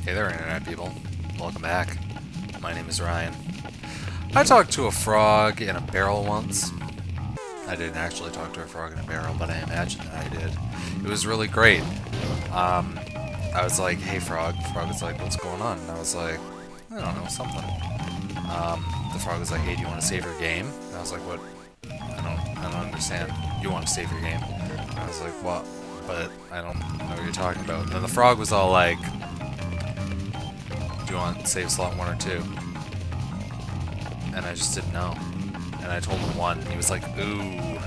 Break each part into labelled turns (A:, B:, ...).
A: Hey there, Internet people. Welcome back. My name is Ryan. I talked to a frog in a barrel once. I didn't actually talk to a frog in a barrel, but I imagine that I did. It was really great. I was like, hey frog. The frog was like, what's going on? And I was like, I don't know, something. The frog was like, hey, do you want to save your game? And I was like, what? I don't understand. You want to save your game? And I was like, what? But I don't know what you're talking about. And then the frog was all like, do you want to save slot 1 or 2? And I just didn't know. And I told him 1, and he was like, ooh.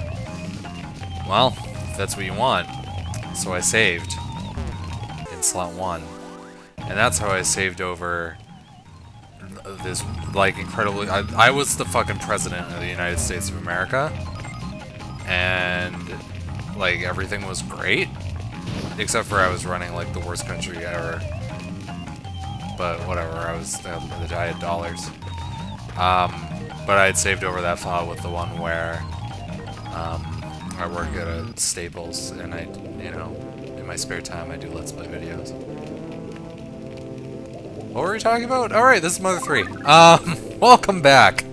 A: Well, if that's what you want. So I saved in slot 1. And that's how I saved over this, like, incredibly... I was the fucking president of the United States of America. And, like, everything was great. Except for I was running, like, the worst country ever. But whatever, I had dollars. But I had saved over that file with the one where I work at a Staples, and I, you know, in my spare time I do Let's Play videos. What were we talking about? Alright, this is Mother 3. Welcome back!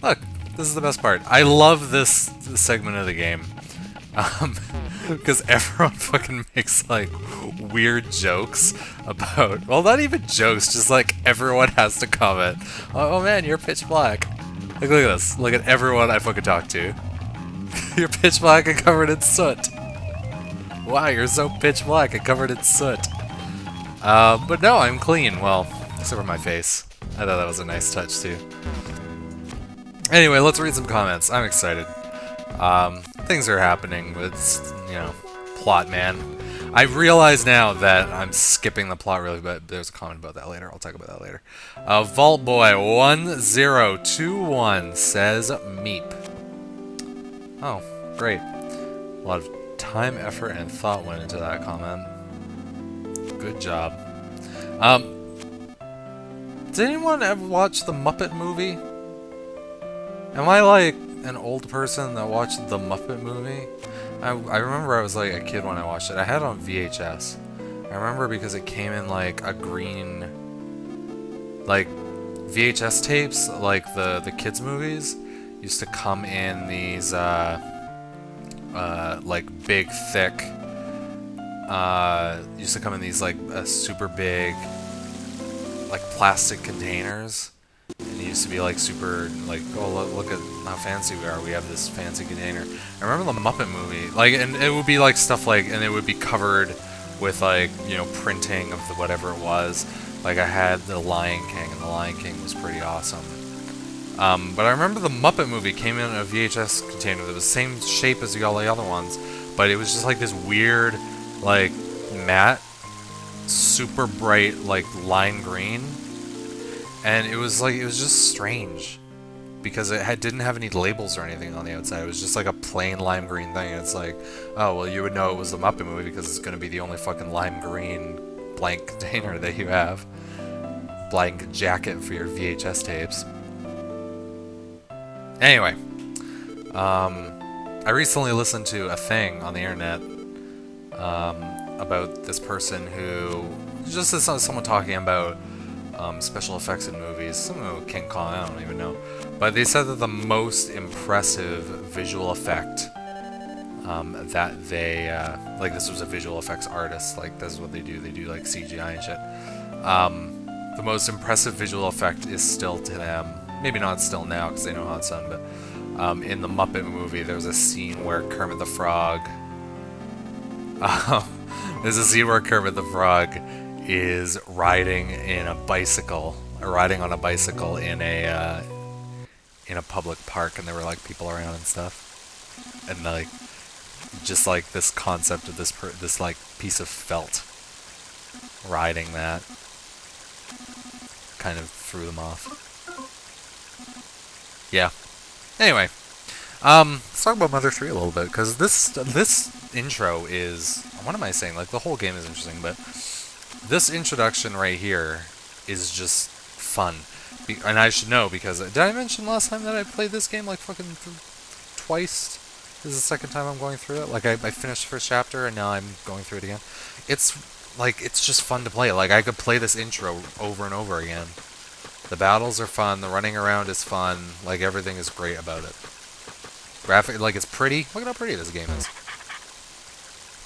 A: Look, this is the best part. I love this segment of the game. Because everyone fucking makes, like, weird jokes about... Well, not even jokes, just, like, everyone has to comment. Oh man, you're pitch black. Like, look at this. Look at everyone I fucking talk to. You're pitch black and covered in soot. Wow, you're so pitch black and covered in soot. But no, I'm clean. Well, except for my face. I thought that was a nice touch, too. Anyway, let's read some comments. I'm excited. Things are happening with, you know, plot, man. I realize now that I'm skipping the plot really, but there's a comment about that later. I'll talk about that later. VaultBoy1021 says Meep. Oh, great. A lot of time, effort, and thought went into that comment. Good job. Did anyone ever watch the Muppet movie? Am I like an old person that watched the Muppet movie? I remember I was like a kid when I watched it. I had it on VHS. I remember because it came in like a green, like VHS tapes, like the kids movies used to come in these like big thick used to come in these like super big like plastic containers. And it used to be like super, like, oh look at how fancy we are. We have this fancy container. I remember the Muppet movie, like, and it would be like stuff like, and it would be covered with like, you know, printing of the whatever it was. Like I had the Lion King, and the Lion King was pretty awesome. But I remember the Muppet movie came in a VHS container that was the same shape as all the other ones, but it was just like this weird, like matte, super bright, like lime green. And it was just strange, because it didn't have any labels or anything on the outside. It was just like a plain lime green thing, and it's like, oh, well, you would know it was the Muppet movie because it's going to be the only fucking lime green blank container that you have. Blank jacket for your VHS tapes. Anyway, I recently listened to a thing on the internet about this person who, just as someone talking about special effects in movies, some of King Kong, I don't even know, but they said that the most impressive visual effect that they, like this was a visual effects artist, like this is what they do like CGI and shit, the most impressive visual effect is still to them, maybe not still now because they know how it's done, but in the Muppet movie there's a scene where Kermit the Frog, is riding on a bicycle in a public park, and there were like people around and stuff, and like just like this concept of this like piece of felt riding that kind of threw them off. Yeah. Anyway, let's talk about Mother 3 a little bit, because this intro is, what am I saying? Like the whole game is interesting, but this introduction right here is just fun. And I should know, because did I mention last time that I played this game like fucking twice? This is the second time I'm going through it. Like I finished the first chapter and now I'm going through it again. It's like, it's just fun to play. Like, I could play this intro over and over again. The battles are fun, the running around is fun, like, everything is great about it. Graphic, like, it's pretty. Look at how pretty this game is.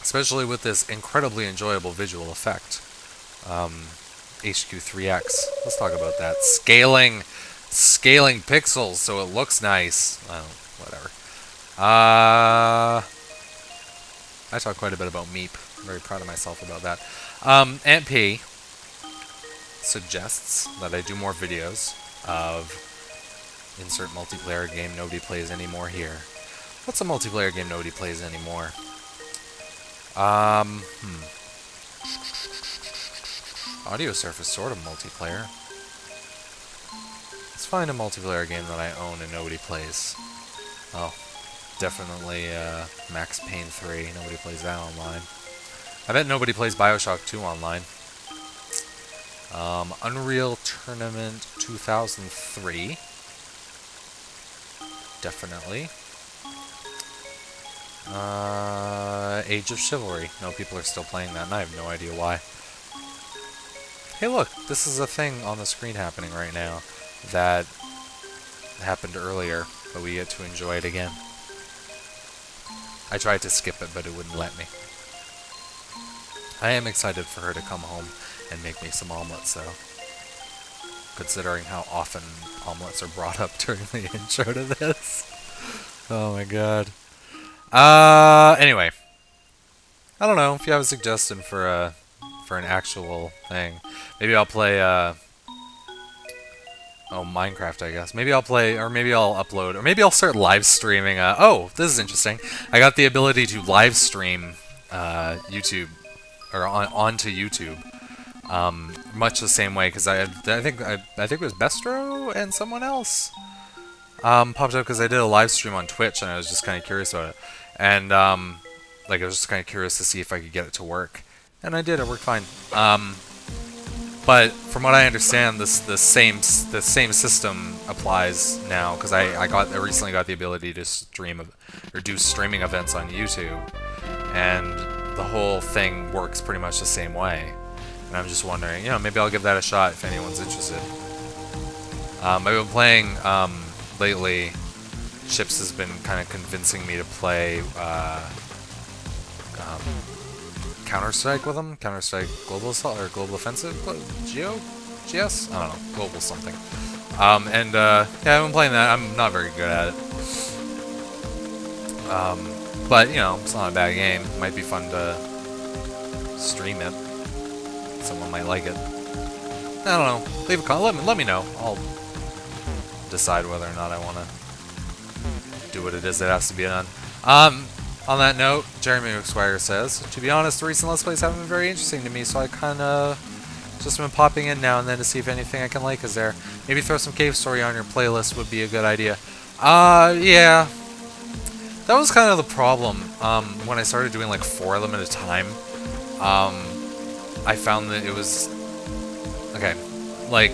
A: Especially with this incredibly enjoyable visual effect. HQ3X. Let's talk about that. Scaling pixels so it looks nice. Oh, whatever. I talk quite a bit about Meep. I'm very proud of myself about that. Aunt P suggests that I do more videos of insert multiplayer game nobody plays anymore here. What's a multiplayer game nobody plays anymore? Audio Surf is sort of multiplayer. Let's find a multiplayer game that I own and nobody plays. Oh, definitely Max Payne 3. Nobody plays that online. I bet nobody plays Bioshock 2 online. Unreal Tournament 2003. Definitely. Age of Chivalry. No, people are still playing that, and I have no idea why. Hey look, this is a thing on the screen happening right now that happened earlier, but we get to enjoy it again. I tried to skip it, but it wouldn't let me. I am excited for her to come home and make me some omelets, though. Considering how often omelets are brought up during the intro to this. Oh my god. Anyway. I don't know if you have a suggestion for an actual thing. Maybe I'll play, Minecraft, I guess. Maybe I'll play, or maybe I'll upload, or maybe I'll start live streaming, oh, this is interesting. I got the ability to live stream, YouTube, or onto YouTube. Much the same way, because I think it was Bestro and someone else popped up because I did a live stream on Twitch and I was just kind of curious about it, and like I was just kind of curious to see if I could get it to work, and I did. It worked fine. But from what I understand, the same system applies now because I recently got the ability to stream or do streaming events on YouTube, and the whole thing works pretty much the same way. And I'm just wondering, maybe I'll give that a shot if anyone's interested. I've been playing lately. Chips has been kind of convincing me to play Counter-Strike with him. Counter-Strike Global Assault or Global Offensive? GS? I don't know. Global something. Yeah, I've been playing that. I'm not very good at it. But, it's not a bad game. It might be fun to stream it. Someone might like it. I don't know. Leave a comment. Let me know. I'll decide whether or not I want to do what it is that has to be done. On that note, Jeremy McSquire says, to be honest, the recent Let's Plays haven't been very interesting to me, so I kind of just been popping in now and then to see if anything I can like is there. Maybe throw some Cave Story on your playlist would be a good idea. Yeah. That was kind of the problem when I started doing like 4 of them at a time. I found that it was... Okay, like,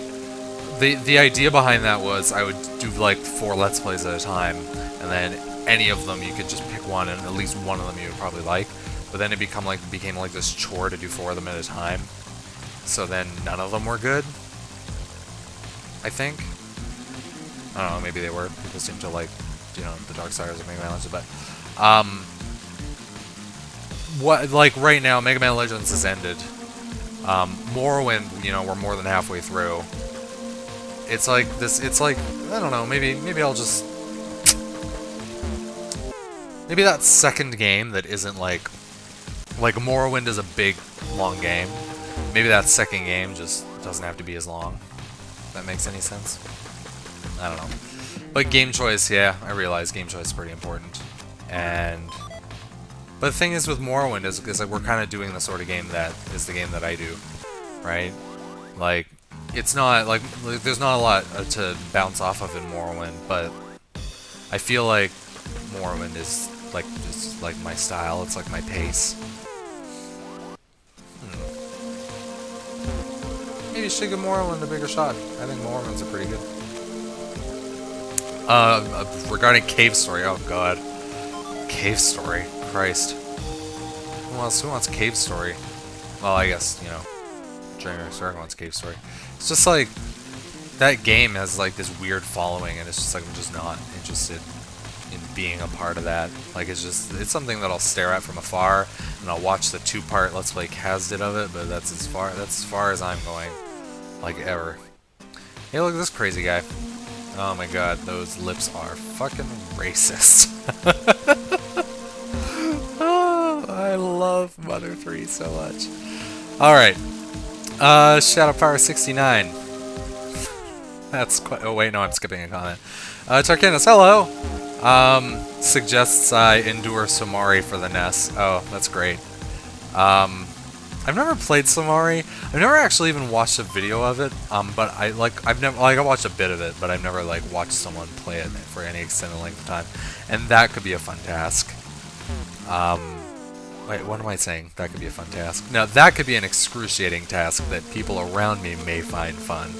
A: the idea behind that was I would do like 4 Let's Plays at a time, and then any of them you could just pick one, and at least one of them you would probably like. But then it became like this chore to do 4 of them at a time. So then none of them were good, I think. I don't know, maybe they were. People seem to like, the Darksiders or Mega Man Legends, but right now, Mega Man Legends has ended. Morrowind, we're more than halfway through. It's like this, I don't know, maybe I'll just... Maybe that second game that isn't like Morrowind is a big, long game. Maybe that second game just doesn't have to be as long. If that makes any sense. I don't know. But game choice, yeah, I realize game choice is pretty important. But the thing is with Morrowind is like we're kind of doing the sort of game that is the game that I do, right? Like, it's not, like, there's not a lot to bounce off of in Morrowind, but I feel like Morrowind is, like, just, like, my style, it's like my pace. Maybe you should give Morrowind a bigger shot. I think Morrowind's a pretty good. Regarding Cave Story, oh god. Cave Story, Christ. Who wants Cave Story? well, I guess, you know, Dragon's Cave Story. It's just like, that game has like this weird following, and it's just like I'm just not interested in being a part of that. Like it's something that I'll stare at from afar, and I'll watch the 2-part Let's Play Kaz did of it, but that's as far as I'm going, like ever. Hey, look at this crazy guy. Oh my god, those lips are fucking racist. Oh, I love Mother 3 so much. Alright. Shadow Power 69. That's quite... Oh, wait, no, I'm skipping a comment. Tarkinus, hello! Suggests I endure Somari for the NES. Oh, that's great. I've never played Somari. I've never actually even watched a video of it. But I watched a bit of it, but I've never like watched someone play it for any extended length of time. And that could be a fun task. Wait, what am I saying? That could be a fun task. No, that could be an excruciating task that people around me may find fun.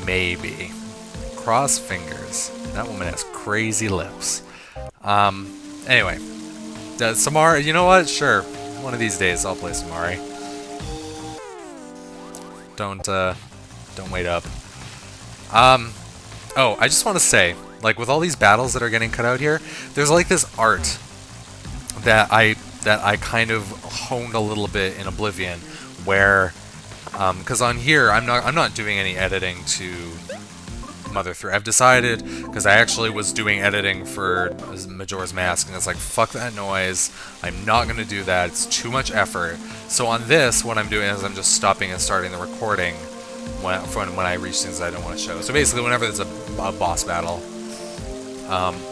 A: Maybe. Cross fingers. That woman has crazy lips. Anyway. Samari, you know what? Sure. One of these days I'll play Samari. Don't wait up. Oh, I just want to say, like with all these battles that are getting cut out here, there's like this art that I kind of honed a little bit in Oblivion, where because on here I'm not doing any editing to Mother 3. I've decided, because I actually was doing editing for Majora's Mask, and it's like, fuck that noise, I'm not going to do that, it's too much effort. So on this, what I'm doing is I'm just stopping and starting the recording when I reach things I don't want to show. So basically, whenever there's a boss battle,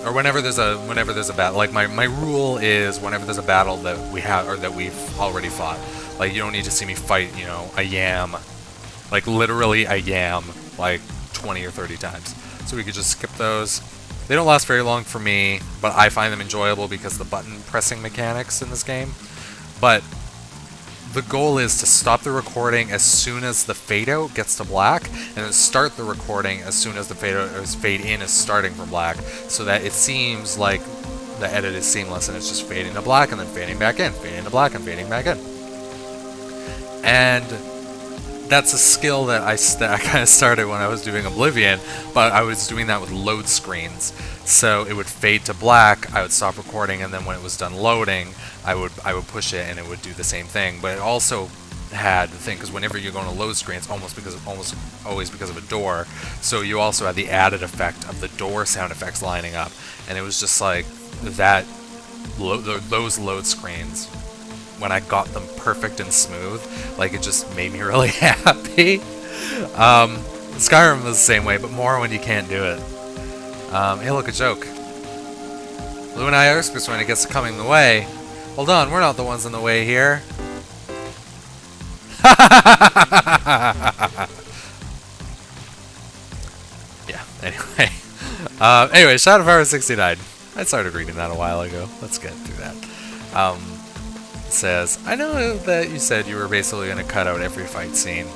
A: or whenever there's a battle, like my rule is whenever there's a battle that we have, or that we've already fought, like you don't need to see me fight, you know, a yam, like literally a yam, like 20 or 30 times. So we could just skip those. They don't last very long for me, but I find them enjoyable because of the button pressing mechanics in this game. But the goal is to stop the recording as soon as the fade out gets to black, and then start the recording as soon as the fade in is starting from black, so that it seems like the edit is seamless and it's just fading to black and then fading back in, fading to black and fading back in. And that's a skill that I kind of started when I was doing Oblivion, but I was doing that with load screens. So it would fade to black, I would stop recording, and then when it was done loading, I would push it and it would do the same thing. But it also had the thing, because whenever you're going to load screen, it's almost always because of a door. So you also had the added effect of the door sound effects lining up, and it was just like that. Those load screens, when I got them perfect and smooth, like it just made me really happy. Skyrim was the same way, but more when you can't do it. Hey, look, a joke. Lou and I are experts when it gets to coming the way. Hold on, we're not the ones in the way here. Yeah, anyway. Anyway, Shadow Power 69. I started reading that a while ago. Let's get through that. Says, I know that you said you were basically going to cut out every fight scene,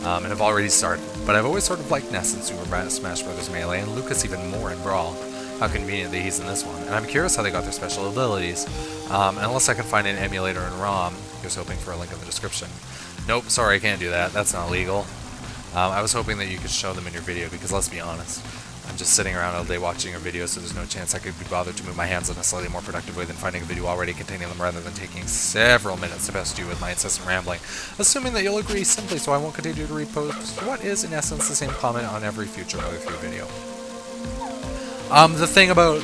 A: and have already started, but I've always sort of liked Ness in Super Smash Bros. Melee, and Lucas even more in Brawl. How convenient that he's in this one, and I'm curious how they got their special abilities. Unless I can find an emulator in ROM, here's hoping for a link in the description. Nope, sorry, I can't do that, that's not legal. I was hoping that you could show them in your video, because let's be honest, I'm just sitting around all day watching your videos, so there's no chance I could be bothered to move my hands in a slightly more productive way than finding a video already containing them rather than taking several minutes to pest you with my incessant rambling. Assuming that you'll agree simply so I won't continue to repost what is in essence the same comment on every future Mother 3 video. The thing about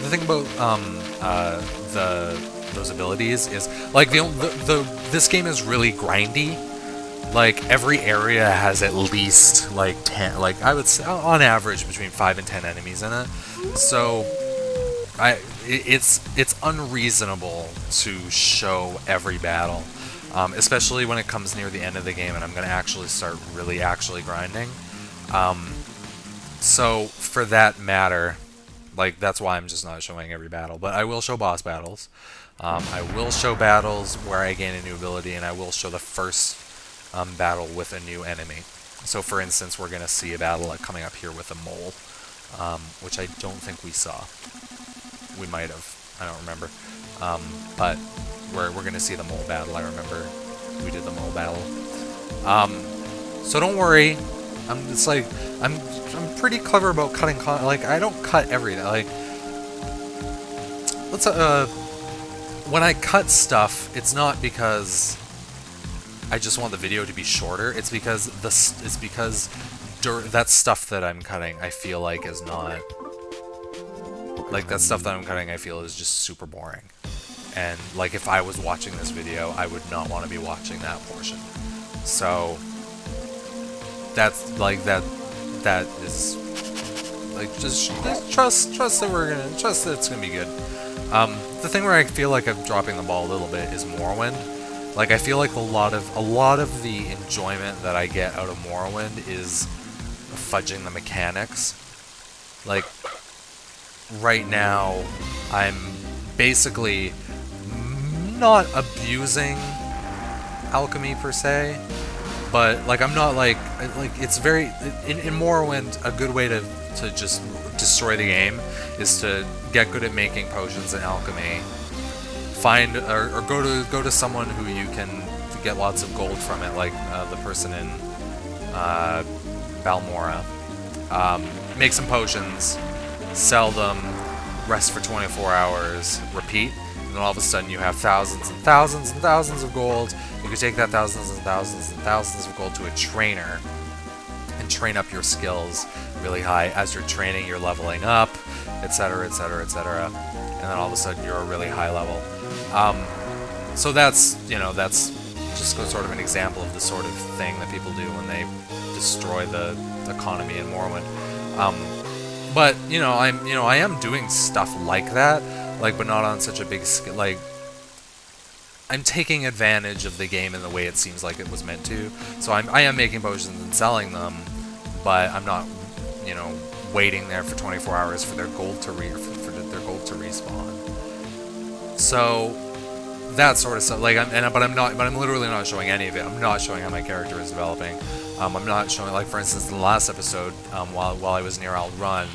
A: those abilities is like this game is really grindy. Like every area has at least like 10, like I would say on average between 5 and 10 enemies in it. So it's unreasonable to show every battle, especially when it comes near the end of the game and I'm gonna actually start actually grinding. So for that matter, like that's why I'm just not showing every battle, but I will show boss battles. I will show battles where I gain a new ability, and I will show the first battle with a new enemy. So for instance, we're going to see a battle coming up here with a mole, which I don't think we saw. We might have. I don't remember. But we're going to see the mole battle. I remember we did the mole battle. So don't worry. I'm pretty clever about cutting like I don't cut everything. Like let's when I cut stuff, it's not because I just want the video to be shorter. It's because that stuff that I'm cutting, I feel like is not like that stuff that I'm cutting. I feel is just super boring. And like if I was watching this video, I would not want to be watching that portion. So that's like that is like just trust that it's gonna be good. The thing where I feel like I'm dropping the ball a little bit is Morrowind. Like I feel like a lot of the enjoyment that I get out of Morrowind is fudging the mechanics. Like right now, I'm basically not abusing alchemy per se, but like I'm not like it's very in Morrowind a good way to just destroy the game is to get good at making potions and alchemy. Find or go to someone who you can get lots of gold from it, like the person in Balmora. Make some potions, sell them, rest for 24 hours, repeat, and then all of a sudden you have thousands and thousands and thousands of gold. You can take that thousands and thousands and thousands of gold to a trainer and train up your skills really high. As you're training, you're leveling up, etc., etc., etc., and then all of a sudden you're a really high level. So that's, you know, that's just sort of an example of the sort of thing that people do when they destroy the economy in Morrowind. But I am doing stuff like that, like, but not on such a big scale. Like, I'm taking advantage of the game in the way it seems like it was meant to. So I am making potions and selling them, but I'm not, waiting there for 24 hours for their gold to respawn. So that sort of stuff. Like, I'm literally not showing any of it. I'm not showing how my character is developing. I'm not showing, like, for instance, in the last episode, while I was near Run,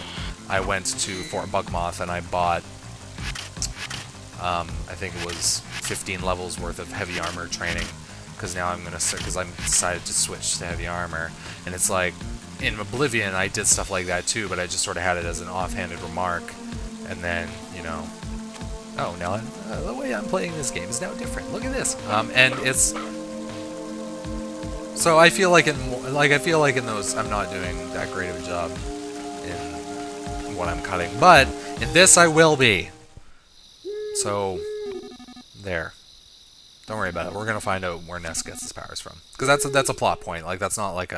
A: I went to Fort Bugmoth and I bought, I think it was 15 levels worth of heavy armor training, because now I'm decided to switch to heavy armor. And it's like, in Oblivion, I did stuff like that too, but I just sort of had it as an offhanded remark, and then, oh, now the way I'm playing this game is now different. Look at this, and it's. So I feel like in those I'm not doing that great of a job in what I'm cutting, but in this I will be. So there. Don't worry about it. We're gonna find out where Ness gets his powers from, because that's a plot point. Like, that's not like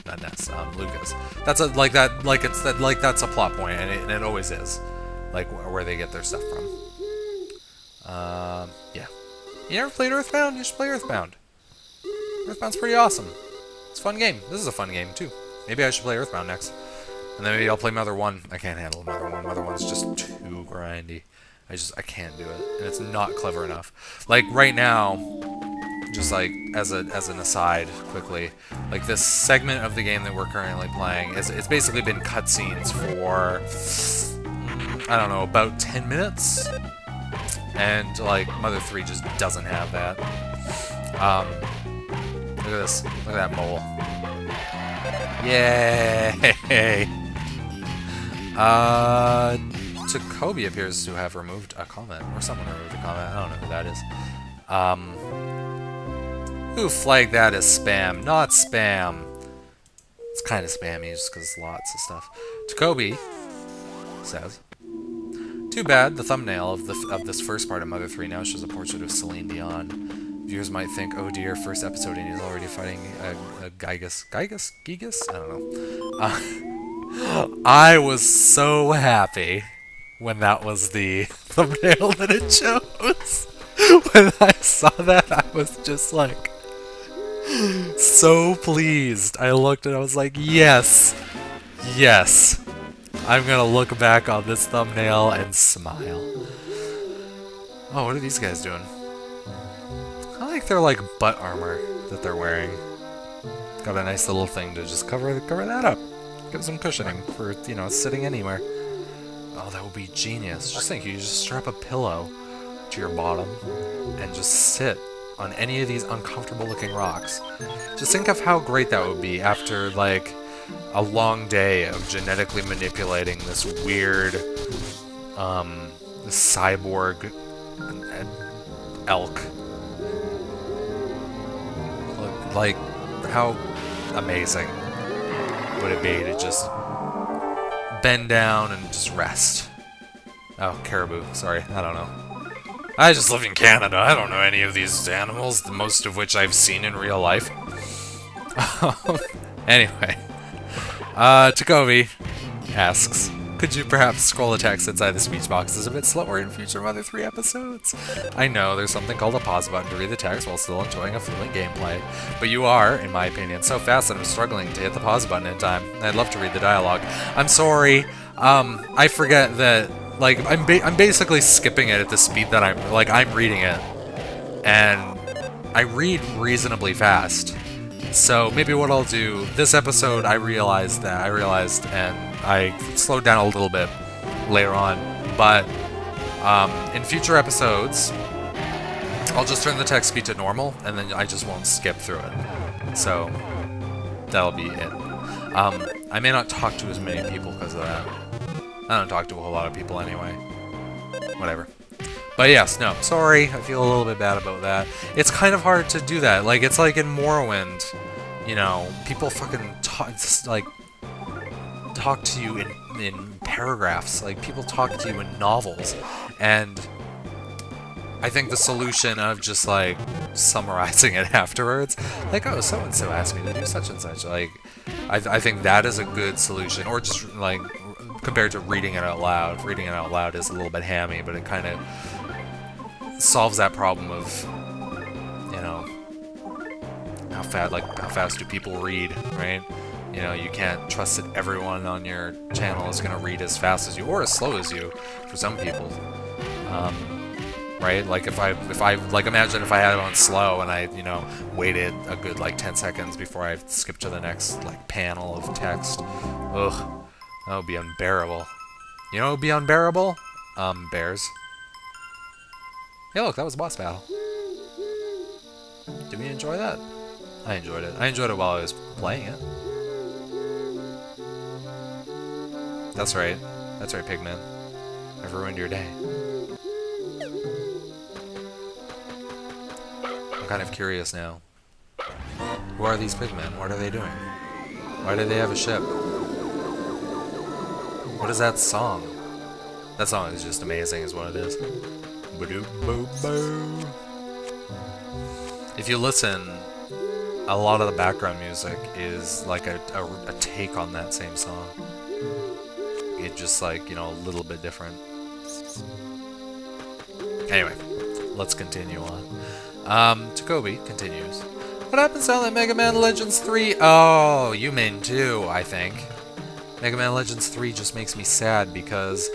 A: not Ness, Lucas. That's that's a plot point, and it always is, like where they get their stuff from. Yeah. You never played Earthbound? You should play Earthbound. Earthbound's pretty awesome. It's a fun game. This is a fun game too. Maybe I should play Earthbound next, and then maybe I'll play Mother 1. I can't handle Mother 1. Mother 1's just too grindy. I can't do it, and it's not clever enough. Like right now, just like as an aside, quickly, like this segment of the game that we're currently playing it's basically been cutscenes for I don't know, about 10 minutes, and like Mother 3 just doesn't have that. Look at this. Look at that mole. Yay! Takobi appears to have removed a comment, or someone removed a comment. I don't know who that is. Who flagged that as spam? Not spam. It's kind of spammy just because lots of stuff. Takobi says, "Too bad the thumbnail of this first part of Mother 3 now shows a portrait of Celine Dion. Viewers might think, oh dear, first episode and he's already fighting a Gigas? I don't know. I was so happy when that was the thumbnail that it chose. When I saw that, I was just like, so pleased. I looked and I was like, yes, yes. I'm gonna look back on this thumbnail and smile. Oh, what are these guys doing? I like their, like, butt armor that they're wearing. Got a nice little thing to just cover that up. Give some cushioning for, sitting anywhere. Oh, that would be genius. Just think, you just strap a pillow to your bottom and just sit on any of these uncomfortable looking rocks. Just think of how great that would be after, like, a long day of genetically manipulating this weird, this cyborg elk. Like, how amazing would it be to just bend down and just rest? Oh, caribou. Sorry, I don't know. I just live in Canada. I don't know any of these animals, most of which I've seen in real life. Anyway, Takobi asks, could you perhaps scroll the text inside the speech boxes a bit slower in future Mother 3 episodes? I know there's something called a pause button to read the text while still enjoying a fluent gameplay, but you are, in my opinion, so fast that I'm struggling to hit the pause button in time. I'd love to read the dialogue. I'm sorry, I forget that, like, I'm basically skipping it at the speed that I'm reading it, and I read reasonably fast. So maybe what I'll do, this episode I realized and I slowed down a little bit later on, but in future episodes I'll just turn the text speed to normal and then I just won't skip through it. So that'll be it. I may not talk to as many people because of that. I don't talk to a whole lot of people anyway. Whatever. But yes, no, sorry, I feel a little bit bad about that. It's kind of hard to do that. Like, it's like in Morrowind, you know, people fucking talk to you in paragraphs. Like, people talk to you in novels. And I think the solution of just, like, summarizing it afterwards, like, oh, so-and-so asked me to do such and such, like, I think that is a good solution. Or just, like, compared to reading it out loud. Reading it out loud is a little bit hammy, but it kind of solves that problem of, you know, how fast do people read, right? You know, you can't trust that everyone on your channel is going to read as fast as you, or as slow as you, for some people. Right? Like, if I, like, imagine if I had it on slow and I, you know, waited a good, like, 10 seconds before I skipped to the next, like, panel of text. Ugh. That would be unbearable. You know what would be unbearable? Bears. Hey, look, that was a boss battle. Did we enjoy that? I enjoyed it. I enjoyed it while I was playing it. That's right. That's right, Pigman. I've ruined your day. I'm kind of curious now. Who are these Pigmen? What are they doing? Why do they have a ship? What is that song? That song is just amazing, is what it is. If you listen, a lot of the background music is like a take on that same song. It just, like, you know, a little bit different. Anyway, let's continue on. Takobi continues. What happens to that Mega Man Legends 3? Oh, you mean 2, I think. Mega Man Legends 3 just makes me sad because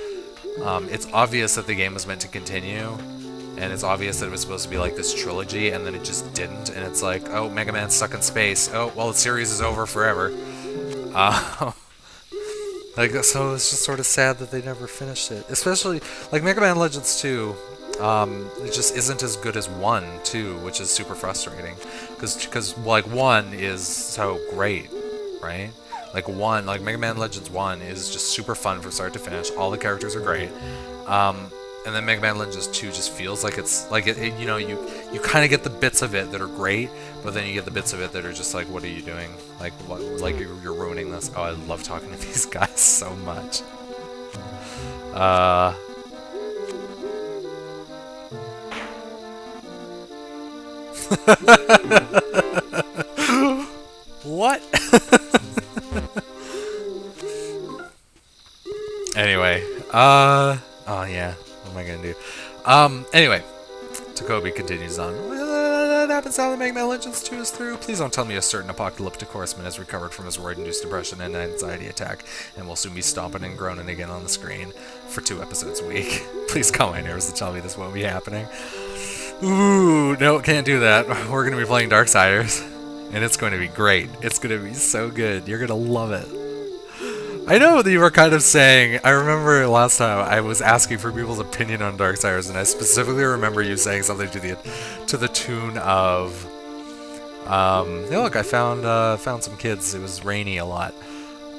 A: it's obvious that the game was meant to continue, and it's obvious that it was supposed to be like this trilogy, and then it just didn't, and it's like, oh, Mega Man's stuck in space. Oh, well, the series is over forever. Like, so it's just sort of sad that they never finished it. Especially, like, Mega Man Legends 2, it just isn't as good as 1, too, which is super frustrating. Because, like, 1 is so great, right? Like, Mega Man Legends 1 is just super fun from start to finish. All the characters are great. And then Mega Man Legends 2 just feels like it's, like, you know, you kind of get the bits of it that are great, but then you get the bits of it that are just like, what are you doing? Like, what, like, you're ruining this. Oh, I love talking to these guys so much. What? Anyway, oh yeah, what am I gonna do? Anyway, Takobi continues on. What happens now that Mega Man Legends 2 is through? Please don't tell me a certain apocalyptic horseman has recovered from his roid-induced depression and anxiety attack, and will soon be stomping and groaning again on the screen for 2 episodes a week. Please calm my nerves to tell me this won't be happening. Ooh, no, can't do that. We're gonna be playing Darksiders, and it's going to be great. It's gonna be so good. You're gonna love it. I know that you were kind of saying. I remember last time I was asking for people's opinion on Darksiders, and I specifically remember you saying something to the tune of, "Hey, look, I found some kids. It was rainy a lot."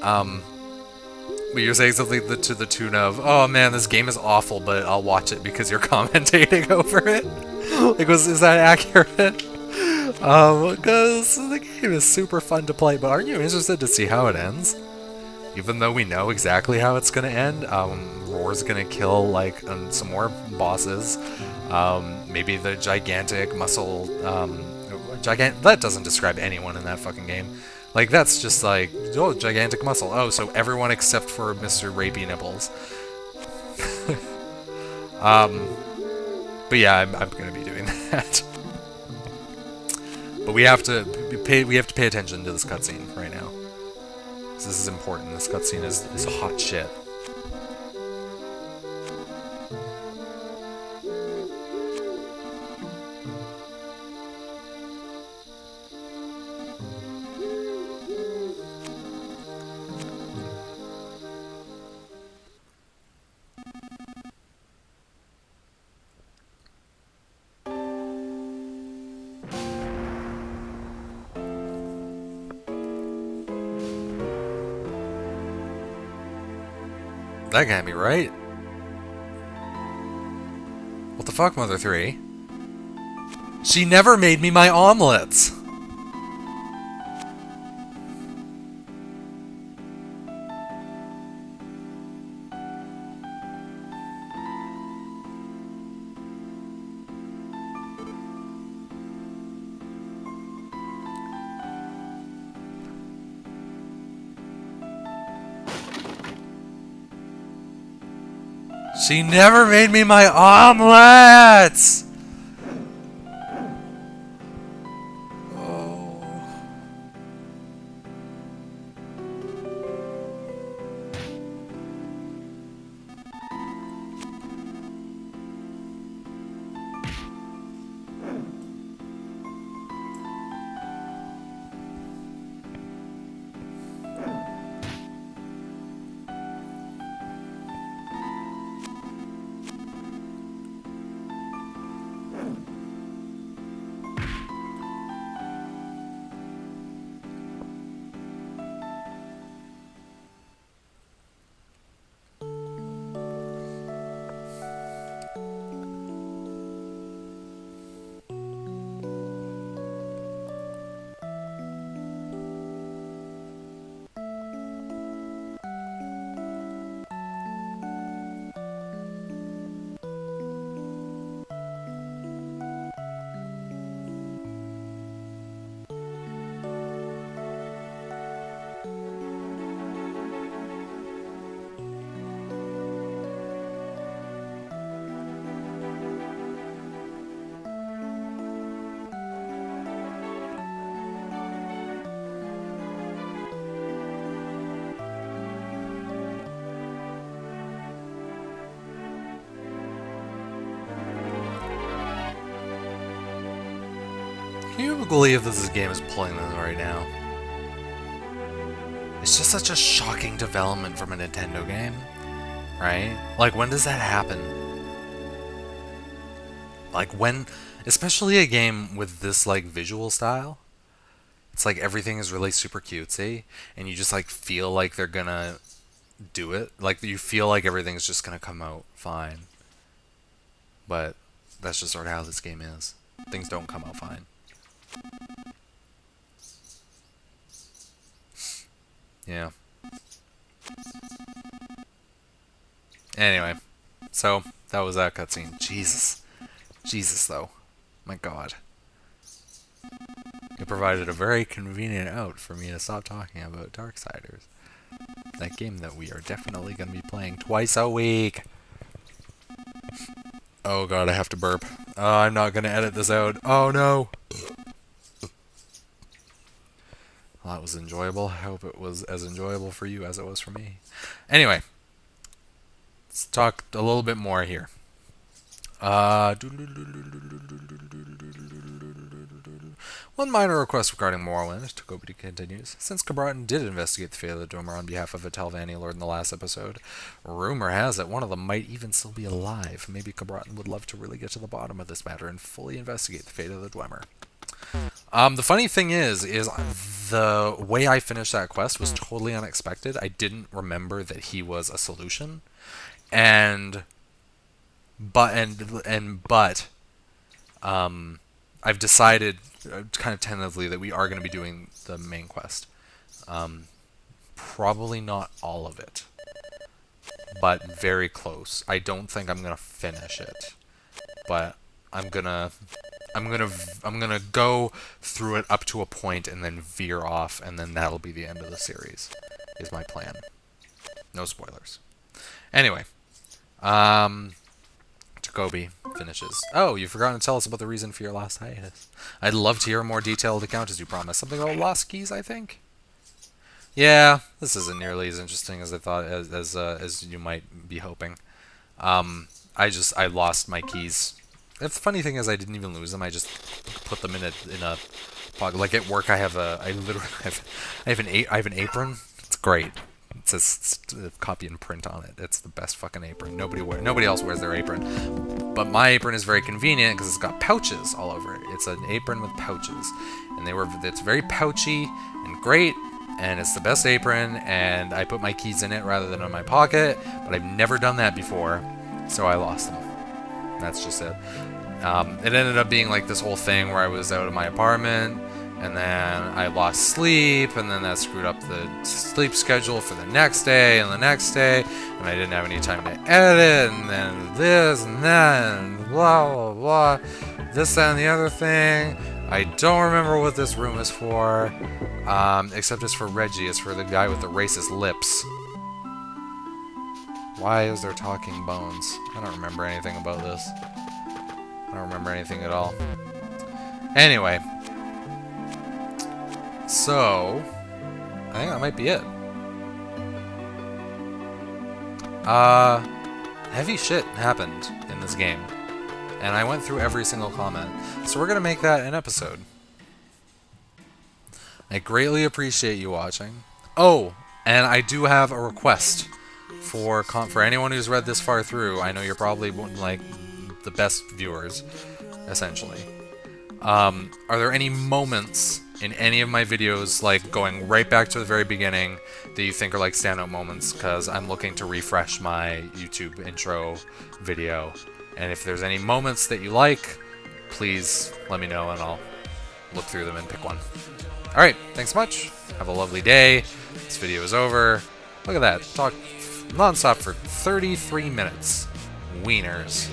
A: But you're saying something to the tune of, "Oh man, this game is awful, but I'll watch it because you're commentating over it." Like, is that accurate? Because the game is super fun to play, but aren't you interested to see how it ends? Even though we know exactly how it's gonna end, Roar's gonna kill like some more bosses. Maybe the gigantic muscle, that doesn't describe anyone in that fucking game. Like that's just like, oh, gigantic muscle. Oh, so everyone except for Mr. Rapey Nipples. But yeah, I'm gonna be doing that. But we have to pay attention to this cutscene right now. This is important. This cutscene is hot shit. That can't be right. What the fuck, Mother 3? She never made me my omelets! She never made me my omelets! Oh. Can you believe this game is pulling this right now? It's just such a shocking development from a Nintendo game, right? Like, when does that happen? Like, when, especially a game with this, like, visual style, it's like everything is really super cutesy, and you just, like, feel like they're gonna do it. Like, you feel like everything's just gonna come out fine. But that's just sort of how this game is. Things don't come out fine. Yeah. Anyway, so that was that cutscene. Jesus. Jesus, though. My god. It provided a very convenient out for me to stop talking about Darksiders. That game that we are definitely going to be playing twice a week. Oh god, I have to burp. I'm not going to edit this out. Oh no! Well, that was enjoyable. I hope it was as enjoyable for you as it was for me. Anyway, let's talk a little bit more here. One minor request regarding Morrowind, Takobi continues. Since Cabratin did investigate the fate of the Dwemer on behalf of a Telvanni Lord in the last episode, rumor has it one of them might even still be alive. Maybe Cabratin would love to really get to the bottom of this matter and fully investigate the fate of the Dwemer. The funny thing is the way I finished that quest was totally unexpected. I didn't remember that he was a solution, but I've decided kind of tentatively that we are going to be doing the main quest. Probably not all of it, but very close. I don't think I'm going to finish it, but I'm gonna go through it up to a point and then veer off, and then that'll be the end of the series, is my plan. No spoilers. Anyway, Takobi finishes. Oh, you've forgotten to tell us about the reason for your last hiatus. I'd love to hear a more detailed account as you promised. Something about lost keys, I think? Yeah, this isn't nearly as interesting as I thought, as you might be hoping. I lost my keys. The funny thing is I didn't even lose them. I just put them in a pocket. Like at work, I literally have an apron. It's great. It says copy and print on it. It's the best fucking apron. Nobody else wears their apron. But my apron is very convenient because it's got pouches all over it. It's an apron with pouches, and it's very pouchy and great, and it's the best apron. And I put my keys in it rather than in my pocket, but I've never done that before, so I lost them. That's just it. It ended up being like this whole thing where I was out of my apartment, and then I lost sleep, and then that screwed up the sleep schedule for the next day and the next day, and I didn't have any time to edit, and then this and that, and blah, blah, blah, this, that, and the other thing. I don't remember what this room is for, except it's for Reggie. It's for the guy with the racist lips. Why is there talking bones? I don't remember anything about this. I don't remember anything at all. Anyway. So, I think that might be it. Heavy shit happened in this game. And I went through every single comment. So we're going to make that an episode. I greatly appreciate you watching. Oh, and I do have a request. For anyone who's read this far through, I know you're probably like the best viewers, essentially. Are there any moments in any of my videos, like going right back to the very beginning, that you think are like standout moments? Because I'm looking to refresh my YouTube intro video, and if there's any moments that you like, please let me know and I'll look through them and pick one. Alright, thanks so much. Have a lovely day. This video is over. Look at that. Talk non-stop for 33 minutes. Wieners.